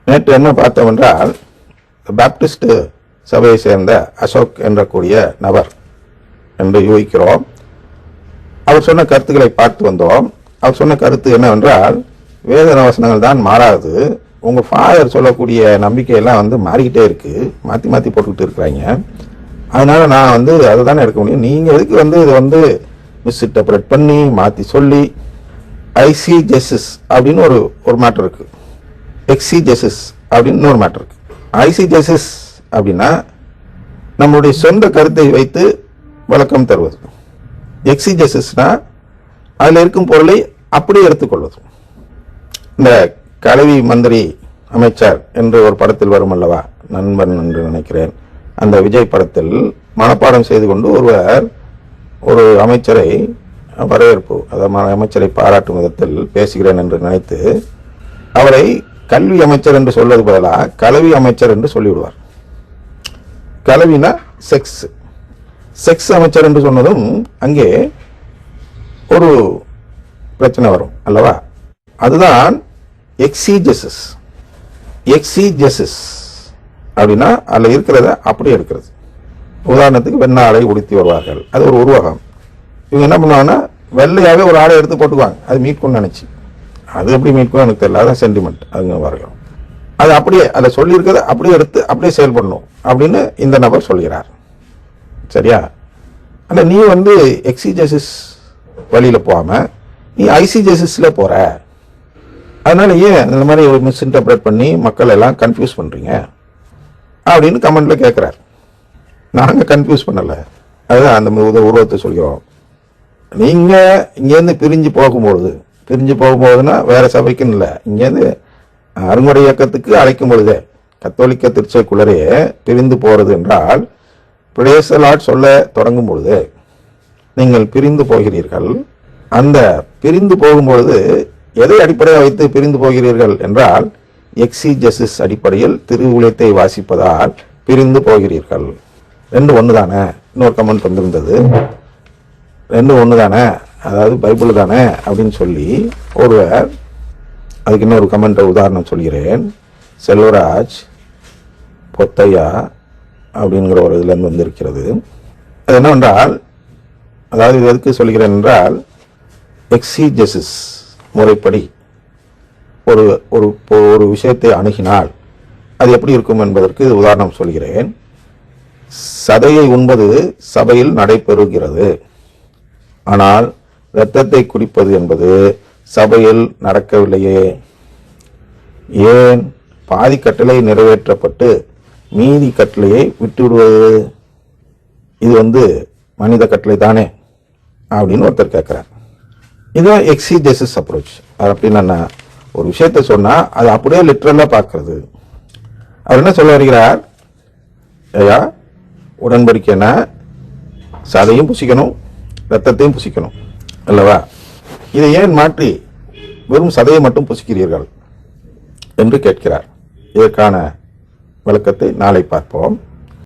நேற்று என்ன பார்த்தோம் என்றால், பாப்டிஸ்ட் சபையை சேர்ந்த அசோக் என்ற கூடிய நபர் என்று யூகிக்கிறோம். அவர் சொன்ன கருத்துக்களை பார்த்து வந்தோம். அவர் சொன்ன கருத்து என்னவென்றால், வேதன வசனங்கள் தான் மாறாது, உங்கள் ஃபாதர் சொல்லக்கூடிய நம்பிக்கையெல்லாம் மாறிக்கிட்டே இருக்கு, மாற்றி மாற்றி போட்டுக்கிட்டு இருக்கிறாங்க. அதனால நான் அதை தானே எடுக்க முடியும். நீங்கள் எதுக்கு இது மிஸ்இன்டர்பிரட் பண்ணி மாற்றி சொல்லி ஐசிஜெசிஸ் அப்படின்னு ஒரு மேட்டர் இருக்கு, எக்ஸிஜெசிஸ் அப்படின்னு இன்னொரு மேட்டர் இருக்கு. ஐசிஜெசிஸ் அப்படின்னா நம்மளுடைய சொந்த கருத்தை வைத்து விளக்கம் தருவது. எக்ஸிஜெசிஸ்னா அதில் இருக்கும் பொருளை அப்படியே எடுத்துக்கொள்வது. இந்த கலவி மந்திரி அமைச்சர் என்று ஒரு படத்தில் வரும் அல்லவா, நண்பன் என்று நினைக்கிறேன், அந்த விஜய் படத்தில் மனப்பாடம் செய்து கொண்டு ஒருவர் ஒரு அமைச்சரை வரவேற்பு, அதாவது அமைச்சரை பாராட்டும் விதத்தில் பேசுகிறேன் என்று நினைத்து அவரை கல்வி அமைச்சர் என்று சொல்வது பதிலாக கலவி அமைச்சர் என்று சொல்லிவிடுவார். கலவினா செக்ஸ், செக்ஸ் அமைச்சர் என்று சொன்னதும் அங்கே ஒரு பிரச்சனை வரும் அல்லவா. அதுதான் எக்ஸிஜெசிஸ். எக்ஸிஜெசிஸ் அப்படின்னா அதில் இருக்கிறத அப்படியே எடுக்கிறது. உதாரணத்துக்கு வெண்ண ஆடை உடுத்தி வருவார்கள், அது ஒரு உருவகம். இவங்க என்ன பண்ணுவாங்கன்னா வெள்ளையாகவே ஒரு ஆடை எடுத்து போட்டுக்குவாங்க, அது மீட்கும்னு நினச்சி. அது எப்படி மீட்கும் எனக்கு தெரியல, அதான் சென்டிமெண்ட். அதுங்க வரலாம், அது அப்படியே அதில் சொல்லியிருக்கிறத அப்படியே எடுத்து அப்படியே செயல்படணும் அப்படின்னு இந்த நபர் சொல்கிறார். சரியா? ஆனால் நீ எக்ஸிஜெசிஸ் வழியில் போகாமல் நீ ஐசிஜெசிஸில் போகிற. அதனால ஏன் இந்த மாதிரி ஒரு மிஸ்இன்டர்பிரட் பண்ணி மக்கள் எல்லாம் கன்ஃபியூஸ் பண்ணுறீங்க அப்படின்னு கமெண்ட்ல கேட்குறார். நாங்கள் கன்ஃபியூஸ் பண்ணலை, அதுதான் அந்த உருவத்தை சொல்கிறோம். நீங்கள் இங்கேருந்து பிரிஞ்சு போகும்போதுன்னா வேற சபைக்குன்னு இல்லை, இங்கேருந்து அருங்குறை இயக்கத்துக்கு அழைக்கும் பொழுதே கத்தோலிக்க திருச்சபைக்குள்ளரே பிரிந்து போகிறது என்றால், பிரேஸ் தி லார்ட் சொல்ல தொடங்கும் பொழுது நீங்கள் பிரிந்து போகிறீர்கள். அந்த பிரிந்து போகும்பொழுது எதை அடிப்படையாக வைத்து பிரிந்து போகிறீர்கள் என்றால், எக்ஸிஜெசிஸ் அடிப்படையில் திருவுலத்தை வாசிப்பதால் பிரிந்து போகிறீர்கள். ரெண்டு ஒன்று தானே. இன்னொரு கமெண்ட் வந்திருந்தது, ரெண்டு ஒன்று தானே, அதாவது பைபிள் தானே அப்படின்னு சொல்லி ஒருவர். அதுக்கு இன்னொரு கமெண்ட் உதாரணம் சொல்கிறேன். செல்வராஜ் பொத்தையா அப்படிங்கிற ஒரு இதுலேருந்து வந்திருக்கிறது. அது என்னவென்றால், அதாவது இது எதுக்கு சொல்கிறேன் என்றால், எக்ஸிஜெசிஸ் முறைப்படி ஒரு ஒரு விஷயத்தை அணுகினால் அது எப்படி இருக்கும் என்பதற்கு உதாரணம் சொல்கிறேன். சதையை உண்பது சபையில் நடைபெறுகிறது, ஆனால் இரத்தத்தை குடிப்பது என்பது சபையில் நடக்கவில்லையே. ஏன்? பாதி கட்டளை நிறைவேற்றப்பட்டு மீதி கட்டளையை விட்டுவிடுவது, இது மனித கட்டளை தானே அப்படின்னு ஒருத்தர் கேட்கிறார். இதுதான் எக்ஸிஜெசிஸ் அப்ரோச். அது அப்படின்னா ஒரு விஷயத்தை சொன்னா அது அப்படியே லிட்ரலா பார்க்கறது. அவர் என்ன சொல்ல வருகிறார்? ஐயா, உடன்படிக்கைன்னா சதையும் புசிக்கணும் ரத்தத்தையும் புசிக்கணும் அல்லவா, இதை ஏன் மாற்றி வெறும் சதையை மட்டும் புசிக்கிறீர்கள் என்று கேட்கிறார். இதற்கான விளக்கத்தை நாளை பார்ப்போம்.